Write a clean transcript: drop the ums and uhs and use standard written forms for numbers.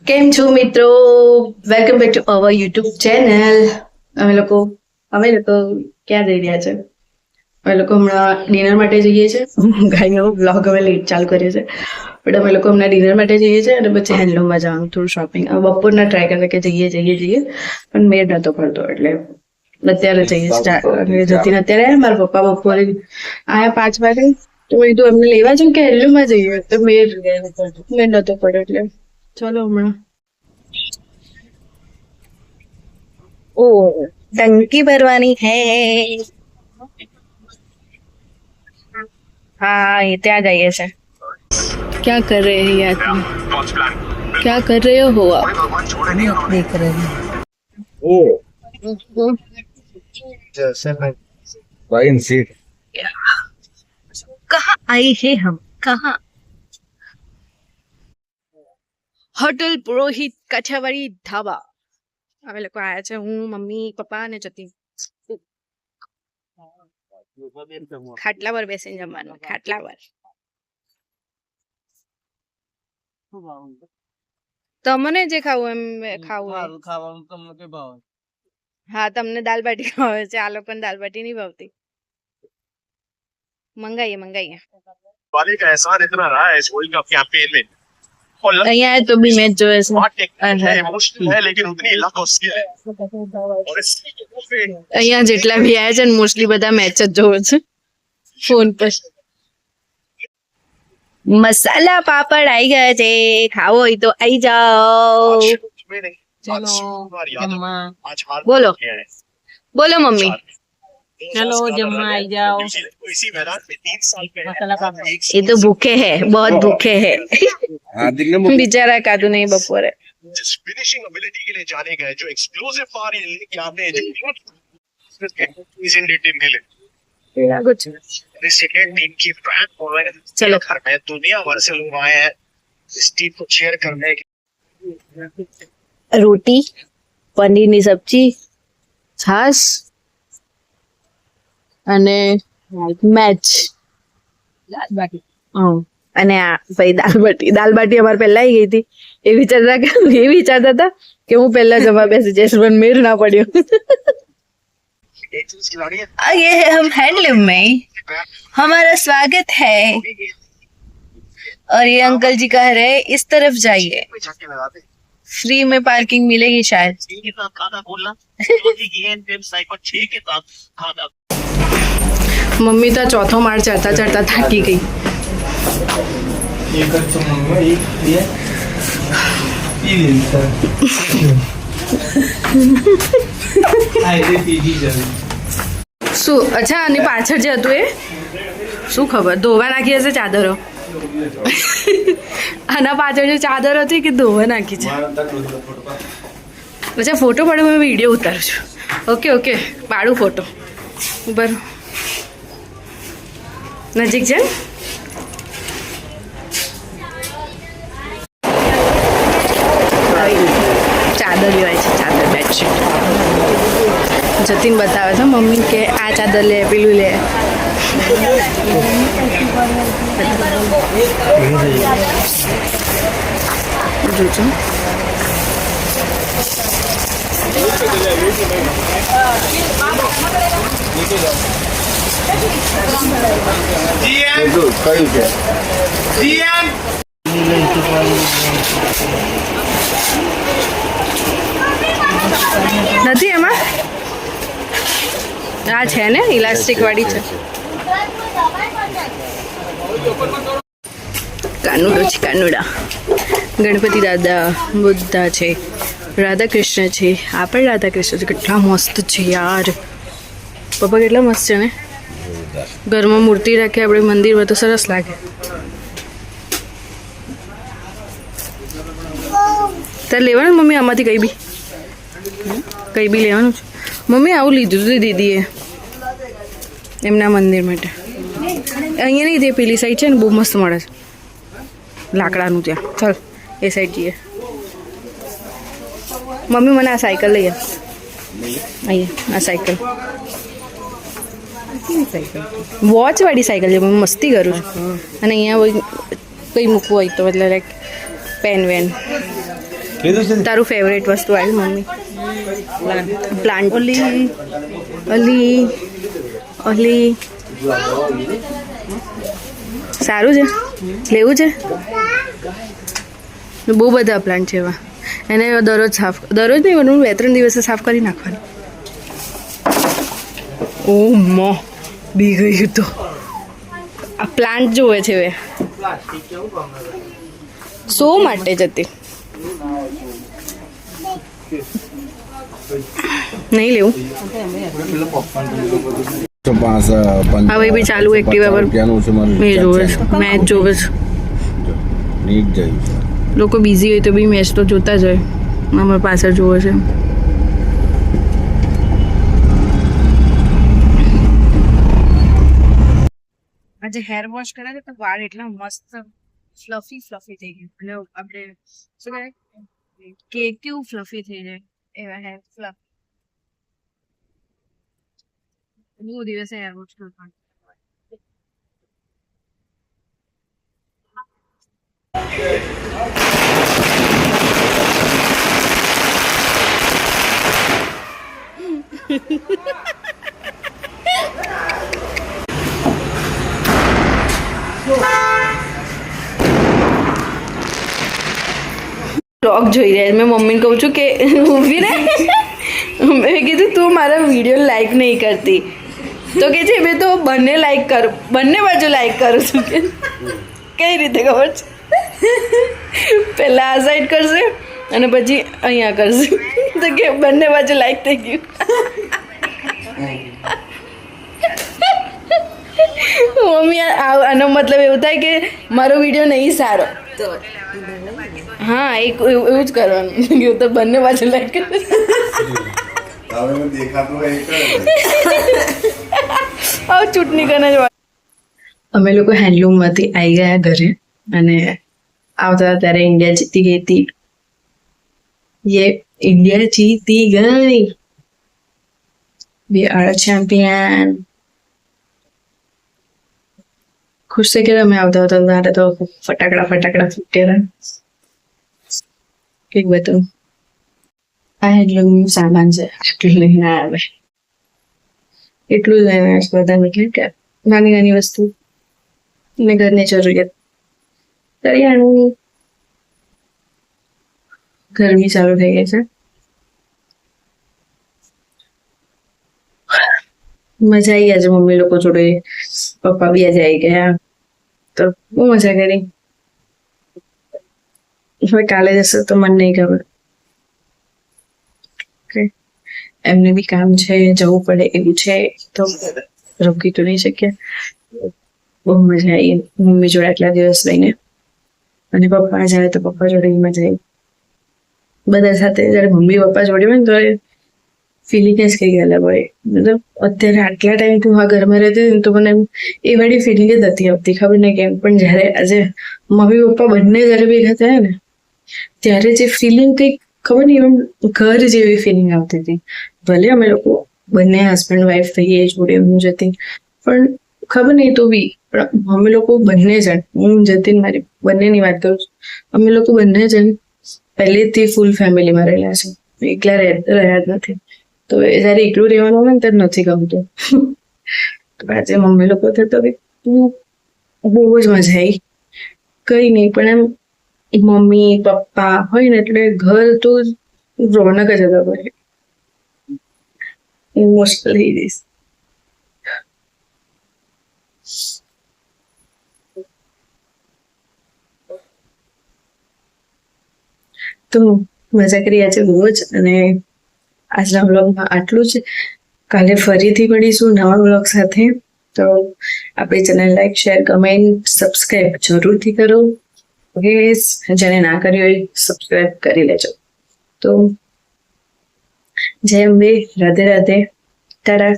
કેમ છો મિત્રો? Welcome back to our YouTube channel. અમે લોકો ક્યાં જઈ રહ્યા છે? અમે લોકો હમણાં ડિનર માટે જઈએ છીએ. ગાઈનો બ્લોગ હવે લેટ ચાલુ કર્યો છે, બટ અમે લોકો હમણાં ડિનર માટે જઈએ છીએ અને પછી હેન્ડલૂમમાં જવાનું થોડું શોપિંગ. બપોરના ટ્રાય કરે કે જઈએ પણ મેળ નતો પડતો, એટલે અત્યારે જઈએ જતી અત્યારે મારા પપ્પા બપોરે આયા 5 વાગે, તો મેં કીધું એમને લેવા જાઉં કે હેન્ડલૂમમાં જઈએ, તો મેળ નતો પડ્યો એટલે ચલો હમણાં. ઓ ટંકી ભરવાની હે. हाँ ये ત્યાં જઈએ છે. क्या कर रहे हैं यार तुम? क्या कर रहे हो आप? देख रहे हैं. कहाँ आए हैं हम? कहाँ? હોટલ પુરોહિત કાઠિયાવાડી ઢાબા. અમે લોકો આયા છે, હું, મમ્મી, પપ્પા અને જતી. ખાટલા પર બેસીને જમવાનું. ખાટલા પર. તમને જે ખાવું એમ ખાવું. તમને કઈ ભાવે? હા, તમને દાલ બાટી ભાવે છે, આ લોકોને દાલ બાટી નહીં ભાવતી. મંગાઈએ. वाले का एहसान इतना रहा है इस वर्ल्ड कप कैंपेन में और અહીંયા તો બી મેચ જોવે છે. इमोशनल है लेकिन उतनी लक उसकी है और અહીંયા જેટલા બી આયા છે ને મોસ્ટલી બધા મેચ જ જોવે છે ફોન પર. મસાલા પાપડ આવી ગયા છે, ખાવો હોય તો આવી જાઓ. બોલો બોલો મમ્મી. चलो जम्मा आई जाओ. इसी मैदान में 3 साल मसाला पापड़. ये तो भूखे है, बहुत भूखे है. बेचारा कादू नहीं बपोरे. जिस फिनिशिंग एबिलिटी के लिए जाने गए, जो एक्सप्लोसिव पारी लेके आते हैं, जो कुछ सेकंड टीम की फैन फॉलोइंग चलो घर में दुनिया भर से लोग आए हैं इस टीम को चीयर करने के. रोटी, પનીરની સબ્જી, છાશ અને મેચ. અને આ ભાઈ દાલ બાટી અમારે પહેલા આવી ગઈ હતી. એ વિચારતા હતા કે હું પહેલા જવા બેસી જઈશ, પણ મેળ ના પડ્યો. एक चीज खिलाड़ी है ये है हम हैंडलूम में, हमारा स्वागत है. और ये अंकल जी कह रहे हैं इस तरफ जाइए, जाके लगाते फ्री में पार्किंग मिलेगी शायद. 6 के साथ खाना बोलना साइकिल 6 के साथ खाना. मम्मी तो चौथो मार चढ़ता थाकी गई. શું અચ્છા આની પાછળ જે હતું એ શું ખબર, ધોવા નાખી હશે ચાદરો. આના પાછળ જે ચાદર હતી કે ધોવા નાખી છે. અચ્છા ફોટો પાડું, મેં વિડીયો ઉતારું છું. ઓકે પાડું ફોટો. બરાબર નજીક છે. ચાદર લેવાય છે, ચાદર બેડશીટ. જતીન બતાવે છે મમ્મી કે આ ચાદર લે, પેલું લે. જોજો નથી એમાં. આ છે ને ઇલાસ્ટિક વાળી છે. કાનુડો છે, કાનુડા. ગણપતિ દાદા, બુદ્ધા છે, રાધા કૃષ્ણ છે. આ પણ રાધા કૃષ્ણ છે. કેટલા મસ્ત છે યાર. પપ્પા કેટલા મસ્ત છે ને. ઘરમાં મૂર્તિ રાખીએ આપણે મંદિરમાં તો સરસ લાગે. તારે લેવાનું મમ્મી આમાંથી કઈ બી લેવાનું છે. મમ્મી આવું લીધું હતું દીદીએ એમના મંદિર માટે. અહીંયા નહીં, તે પેલી સાઈડ છે ને બહુ મસ્ત મળે છે લાકડાનું. ત્યાં ચાલ એ સાઈડ જઈએ. મમ્મી મને આ સાયકલ લઈ આવ. અહીંયા આ સાયકલ વોચ વાળી સાયકલ છે. હું મસ્તી કરું છું. અને અહીંયા કંઈ મૂકવું હોય તો એટલે લાઈક પેન વેન તારું ફેવરેટ વસ્તુ આવી મમ્મી પ્લાન્ટ ઓલી સારું છે લેવું છે બહુ બધા પ્લાન્ટ છે એવા એને દરરોજ નહીં બનવું 2-3 દિવસે સાફ કરી નાખવાનું ઓ મો બી ગયું તો આ પ્લાન્ટ જોવે છે હવે શો માટે જતી નહીં લેવું હવે બી ચાલુ એક્ટિવા પર મેચ જોવે છે મેચ જોવે છે લોકો બિઝી હોય તો બી મેચ તો જોતા જ હોય અમારા પાછળ જોવે છે આજે હેર વોશ કર્યા તો વાળ એટલા મસ્ત ફ્લફી થઈ ગયા એટલે આપણે શું કહેવાય કે કેવું ફ્લફી થઈ જાય એવા હેર ફ્લફ બહુ દિવસે હેર વોશ કરવાનું વ્લોગ જોઈ રહ્યા મેં મમ્મીને કહું છું કે ઊભી રહે મેં કીધું તું મારા વિડીયો લાઈક નહીં કરતી તો કે છે મેં તો બંને બાજુ લાઈક કરું છું કે કઈ રીતે ખબર છે પહેલાં આ સાઈડ કરશે અને પછી અહીંયા કરશે તો કે બંને બાજુ લાઈક થઈ ગયું મમ્મી આનો મતલબ એવું થાય કે મારો વિડીયો નહીં સારો હા એવું જ કરવાનું તો બંને બાજુ લાઈક ચૂંટણી કરીને જ અમે લોકો હેન્ડલૂમમાંથી આવી ગયા ઘરે અને આવતા ત્યારે ઇન્ડિયા જીતી ગઈ હતી ઇન્ડિયા જીતી ગઈ વી આર ચેમ્પિયન ખુશ થઈ ગયા અમે આવતા હતા ત્યારે તો ફટાકડા ફૂટેલા કંઈક બધું આ હેન્ડલૂમ સામાન છે આટલું લઈને આવે એટલું જ લઈને બધા નીકળી કે નાની વસ્તુ ને ઘરની જરૂરિયાત કરિયાણું ગરમી ચાલુ થઈ ગઈ છે મજા આવી આજે મમ્મી લોકો જોડે પપ્પા બી આજે આવી ગયા તો બહુ મજા કરી હવે કાલે જશે તો મને નહીં ખબર એમને બી કામ છે જવું પડે એવું છે તો રોકી તો નહીં શક્યા બહુ મજા આવી મમ્મી જોડે આટલા દિવસ રહીને અને પપ્પા જાય તો પપ્પા જોડે મજા આવી બધા સાથે જયારે મમ્મી પપ્પા જોડે હોય ને તો ફિલિંગ જ કઈ અલગ હોય મતલબ અત્યારે આટલા ટાઈમ તું આ ઘરમાં રહેતી તો મને એ વાળી ફિલિંગ જ નથી આવતી ખબર નહીં કેમ પણ જયારે આજે મમ્મી પપ્પા બંને જયારે ભેગા થયા ને ત્યારે જે ફિલિંગ કંઈક ખબર નહીં એમ ઘર જેવી ફિલિંગ આવતી હતી ભલે અમે લોકો બંને હસબન્ડ વાઈફ થઈએ જોડે હું જતી પણ ખબર નહીં તો બી પણ અમે લોકો બંને જણ હું જતીન મારી બંનેની વાત કરું છું અમે લોકો બંને જણ પહેલેથી ફૂલ ફેમિલીમાં રહેલા છે એકલા રહ્યા જ નથી તો જયારે એકલું રહેવાનું હોય ને ત્યારે નથી ગમતું તો આજે મમ્મી લોકો થતો બહુ જ મજા આવી કઈ નહીં પણ એમ મમ્મી પપ્પા હોય ને એટલે ઘર તો રોનક જ અલગ હોય ઇમોશનલ થઈ જઈશ તો મજા કરી આજે બહુ જ અને આજના વ્લોગમાં આટલું જ કાલે ફરીથી મળીશું નવા વ્લોગ સાથે તો આપણી channel like share comment subscribe જરૂરથી કરો ઓકે જેને ના કરી હોય સબસ્ક્રાઈબ કરી લેજો તો જય અંબે રાધે રાધે ટાટા